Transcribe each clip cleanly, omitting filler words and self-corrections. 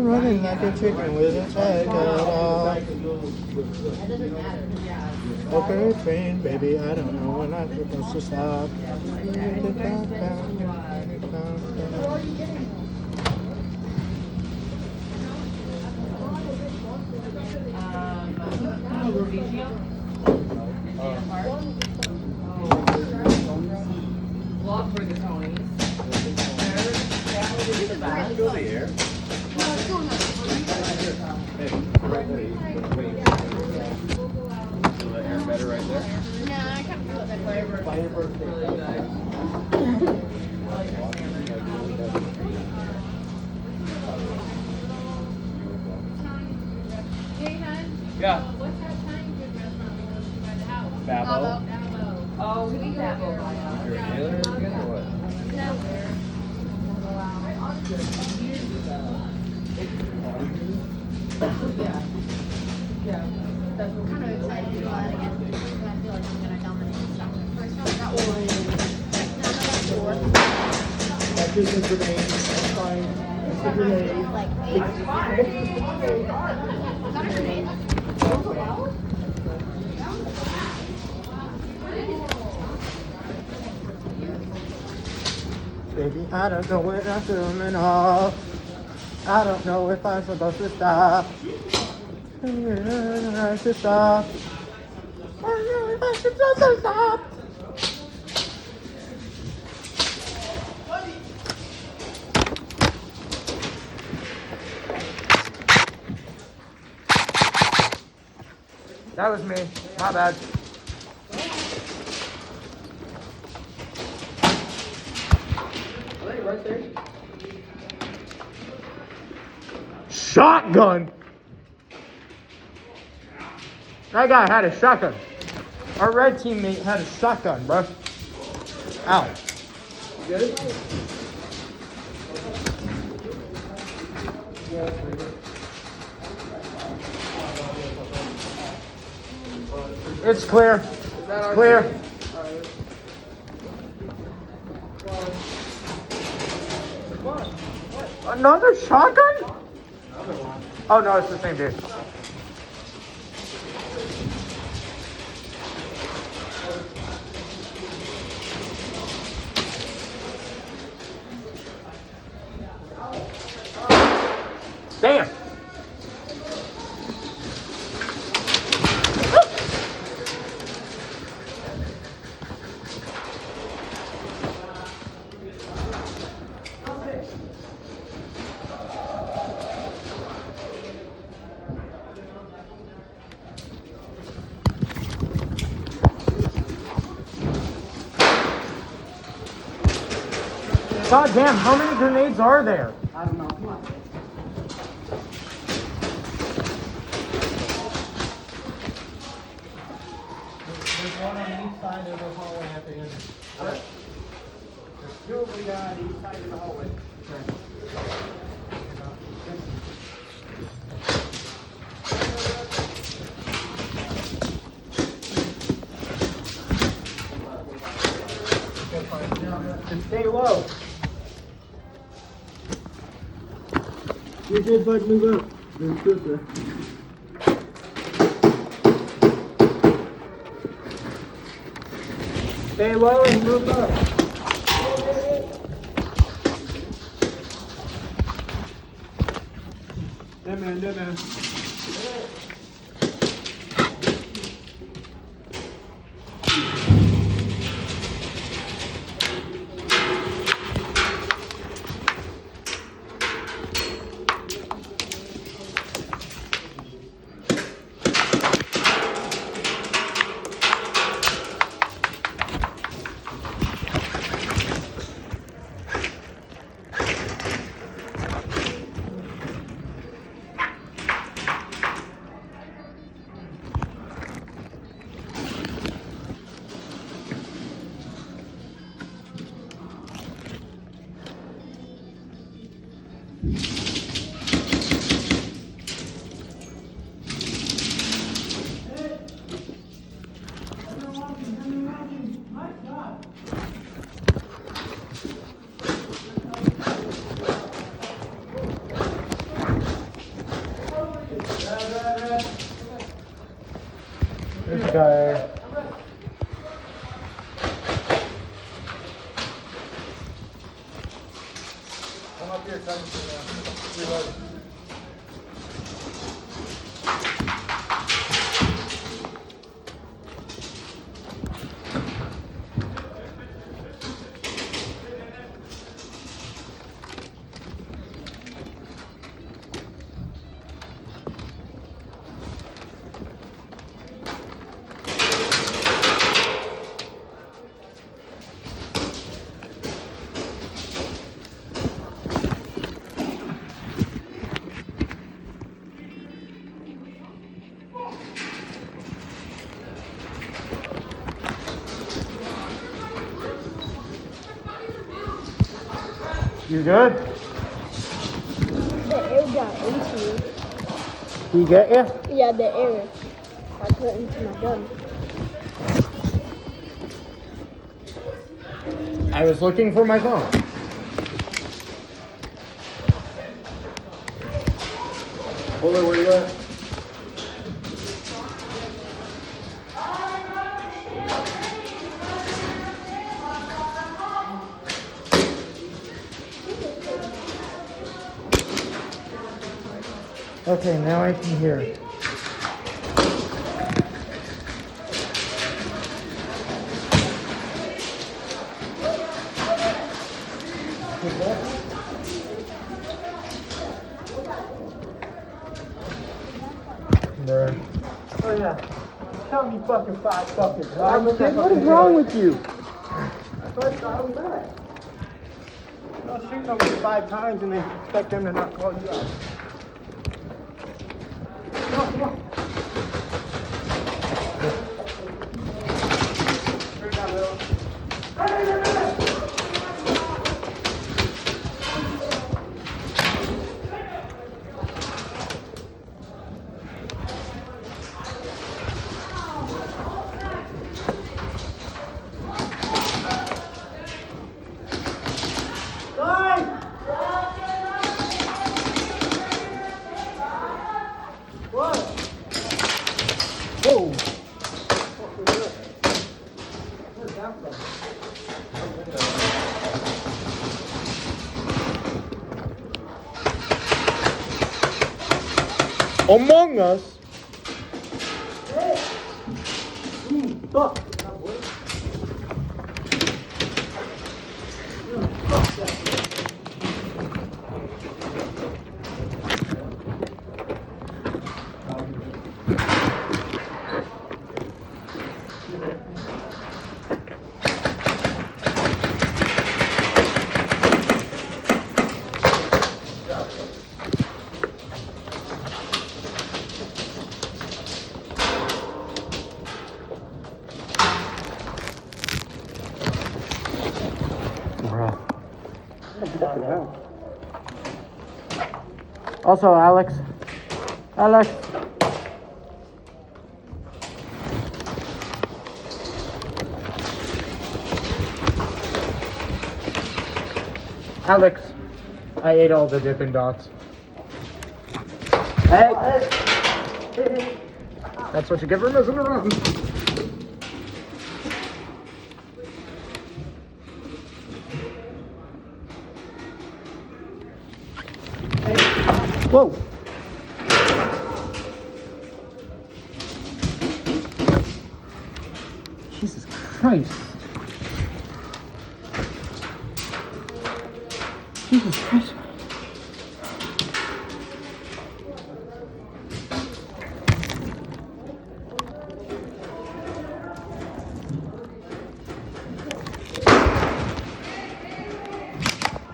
running like a chicken with its head cut off. Okay, train, baby, I don't know when I'm supposed to stop. Walk for the Tonys. Go to the air. Feel the air better right there? Yeah, I kind of feel it that way. Firebird really good. Hey, hon. Yeah. What's that Chinese food restaurant we go to by the house? Babbo. Babbo. Oh, we need that one. You're a dealer again or what? Yeah. Yeah. That's what I'm kind of excited to go out again because I feel like I'm going to dominate stuff. First time I got one. Now I got four. That's just a grenade. That's fine. That's a grenade. Like eight. Is that a grenade? Baby, I don't know when I'm zooming off. I don't know if I'm supposed to stop. I don't know if I should stop. I don't know if I should just stop. That was me. My bad. right there. Shotgun. That guy had a shotgun. Our red teammate had a shotgun, bro. Ow. Good? It's clear. It's clear. Another shotgun? Oh no, it's the same dude. Damn. God damn, how many grenades are there? I don't know. Come on. There's one on each side of the hallway at the end. There's two of them on each side of the hallway. And stay low. You just like move up. Then sister. Stay low and move up. That man. This guy. Come up here, son. Reload. You good? The air got into me. He get you? Yeah, the air. I put into my gun. I was looking for my phone. Bullet, where you at? Okay, now I can hear. Bruh. Oh yeah. Tell me fucking 5 fucking times. What is wrong with you? That's what I was at. I'll shoot somebody 5 times and then expect them to not call you out. Come on, come on. Bring that little. Whoa! Where's that from? Among Us? Fuck! Also, Alex. Alex. Alex. I ate all the Dippin' Dots. Hey. That's what you get for messing around. Whoa! Jesus Christ! Jesus Christ!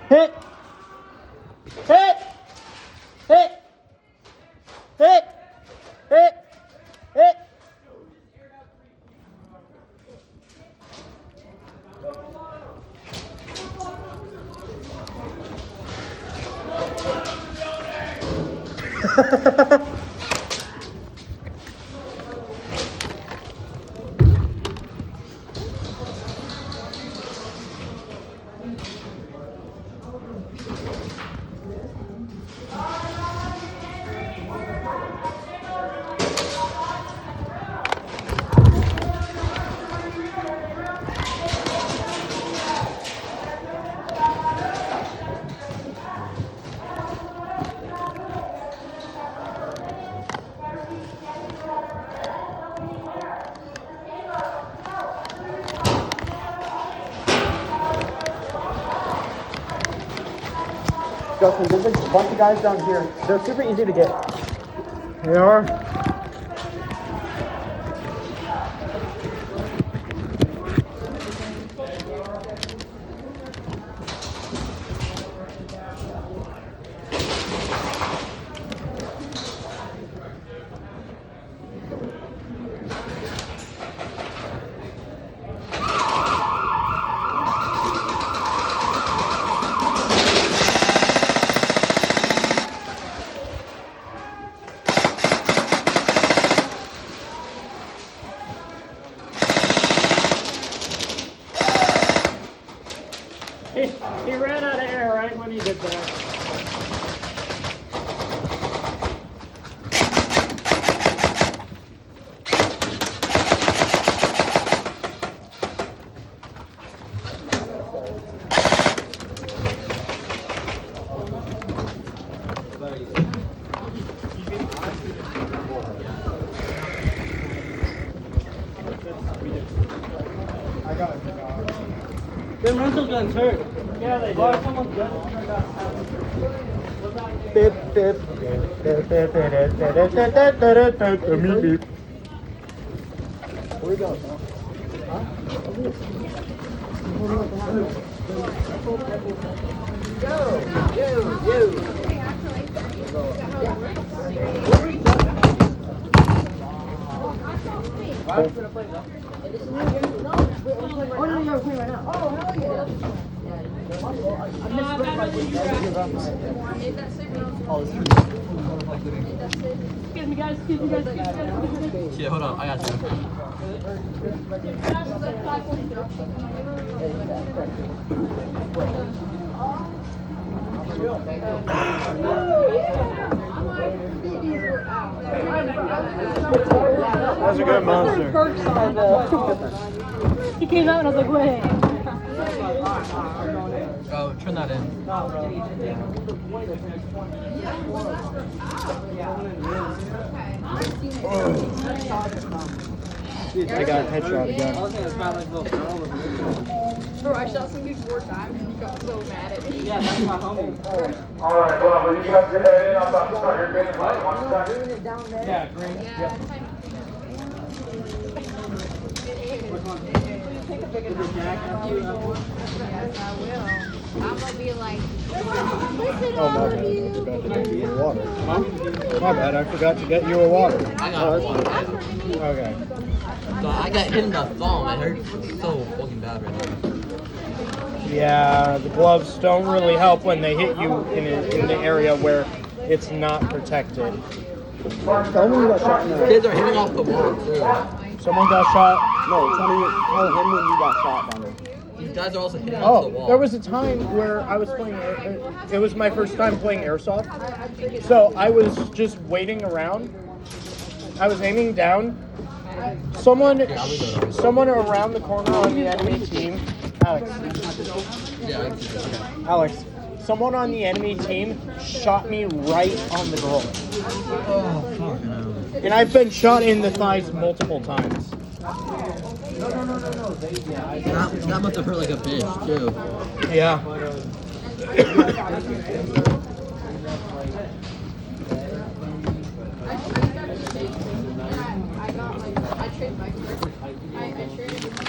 Hit! Hit! Hit! Hit! Hit! Hit! Justin, there's a bunch of guys down here. They're super easy to get. They are. He ran out of air right when he did that. I got it. Them rental guns hurt. Yeah, they do. Or someone's gun. Beep, beep. Meep, beep. Where we go? Oh, no, you're playing right now. Oh, hell yeah. Excuse me, guys. Excuse me, guys. Yeah, hold on. I got you. That's a good monster. He came out and I was like, wait. Oh, turn that in. I got a headshot again. Bro, I shot somebody 4 times and he got so mad at me. Yeah, that's my homie. Alright, well, when you guys get that in, I'm about to start your game. Like, 1 second. Yeah, great. Yeah, Take a picture of the jack after you have one. yes, I will. I'm gonna be like, listen, Oh, all my of bad. I you. forgot to get you a water. My bad, I forgot to get you a water. I got one. Okay. So I got hit in the thumb. It hurt so fucking bad right now. Yeah, the gloves don't really help when they hit you in the area where it's not protected. Tell me you got shot in the... Kids are hitting off the wall too. Someone got shot. No, tell him when you got shot down there. These guys are also hitting off the Oh, wall. there was a time where I was playing, it was my first time playing Airsoft. So I was just waiting around. I was aiming down. Someone around the corner on the enemy team, Alex, someone on the enemy team shot me right on the goal. Oh, fuck no. And I've been shot in the thighs multiple times. That must have hurt like a bitch too. Yeah.